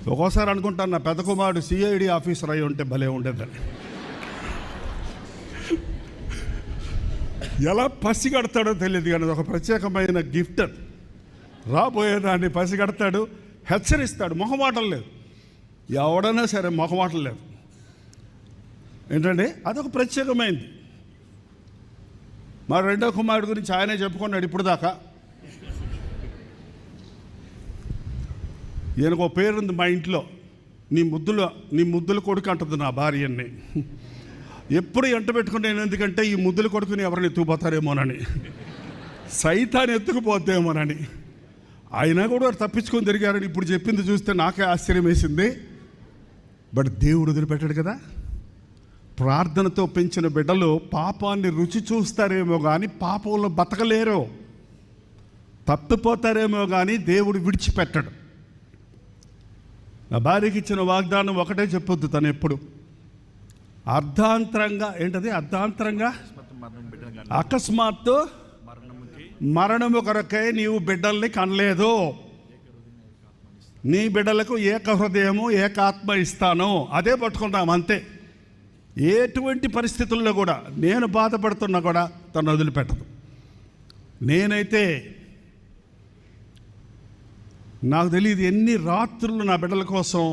ఒక్కోసారి అనుకుంటాను నా పెద్ద కుమారుడు సిఐడి ఆఫీసర్ అయి ఉంటే భలే ఉండేదని. ఎలా పసిగడతాడో తెలియదు కానీ ఒక ప్రత్యేకమైన గిఫ్ట్. రాబోయేదాన్ని పసిగడతాడు, హెచ్చరిస్తాడు. మొహమాటం లేదు, ఎవడైనా సరే మొహమాటం లేదు. ఏంటంటే అదొక ప్రత్యేకమైంది. మా రెండో కుమారుడు గురించి ఆయనే చెప్పుకున్నాడు ఇప్పుడు దాకా. ఈయనకు ఒక పేరుంది మా ఇంట్లో, నీ ముద్దుల కొడుకు అంటుంది నా భార్యని. ఎప్పుడు ఎంట పెట్టుకుంటాను, ఎందుకంటే ఈ ముద్దుల కొడుకుని ఎవరిని ఎత్తుకుపోతారేమోనని, సైతాన్ని ఎత్తుకుపోతేమోనని. అయినా కూడా తప్పించుకొని తిరిగారని ఇప్పుడు చెప్పింది చూస్తే నాకే ఆశ్చర్యం వేసింది. బట్ దేవుడు వదిలిపెట్టాడు కదా. ప్రార్థనతో పెంచిన బిడ్డలు పాపాన్ని రుచి చూస్తారేమో కానీ పాపంలో బతకలేరు, తప్పిపోతారేమో కానీ దేవుడు విడిచిపెట్టడు. నా భార్యకి ఇచ్చిన వాగ్దానం ఒకటే చెప్పొద్దు, తను ఎప్పుడు అర్ధాంతరంగా అకస్మాత్తు మరణము కొరకై నీవు బిడ్డల్ని కనలేదు, నీ బిడ్డలకు ఏక హృదయము ఏకాత్మ ఇస్తాను. అదే పట్టుకుంటాం అంతే. ఎటువంటి పరిస్థితుల్లో కూడా నేను బాధపడుతున్నా కూడా తను వదిలిపెట్టదు. నేనైతే నాకు తెలియదు ఎన్ని రాత్రులు నా బిడ్డల కోసం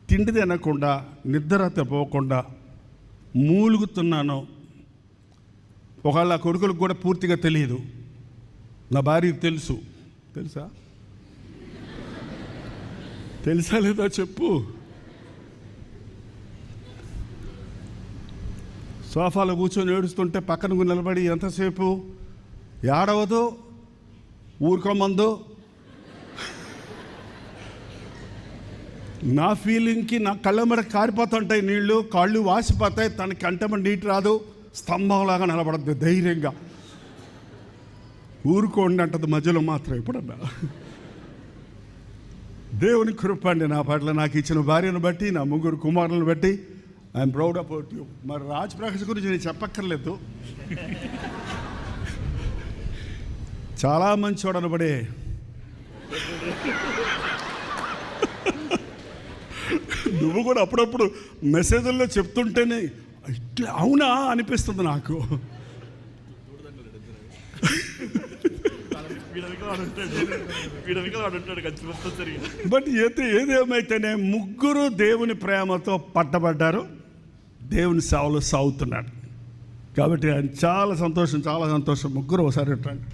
తిండి తినకుండా నిద్ర పోకుండా మూలుగుతున్నాను. ఒకవేళ కొడుకులకు కూడా పూర్తిగా తెలియదు, నా భార్యకు తెలుసా లేదా చెప్పు. సోఫాలో కూర్చొని ఏడుస్తుంటే పక్కన నిలబడి ఎంతసేపు ఏడవదు, ఊరుకోమందు. నా ఫీలింగ్కి నా కళ్ళ మీద కారిపోతుంటాయి నీళ్ళు, కాళ్ళు వాసిపోతాయి, తనకి కంటమ నీటి రాదు, స్తంభంలాగా నిలబడద్దు ధైర్యంగా. ఊరుకోండి అంటది మధ్యలో మాత్రం. ఎప్పుడన్నా దేవుని కృప అండి నా పట్ల, నాకు ఇచ్చిన భార్యను బట్టి, నా ముగ్గురు కుమారులను బట్టి ఐఎమ్ ప్రౌడ్ అబౌట్ యూ. మరి రాజ్ ప్రకాష్ గురించి నేను చెప్పక్కర్లేదు, చాలా మంచోడు అనబడే. నువ్వు కూడా అప్పుడప్పుడు మెసేజ్ల్లో చెప్తుంటేనే ఇట్లా అవునా అనిపిస్తుంది నాకు. బట్ ఏదేమైతేనే ముగ్గురు దేవుని ప్రేమతో పట్టబడ్డారు, దేవుని సేవలో సాగుతున్నాడు. కాబట్టి ఆయన చాలా సంతోషం. ముగ్గురు ఒకసారి రండి.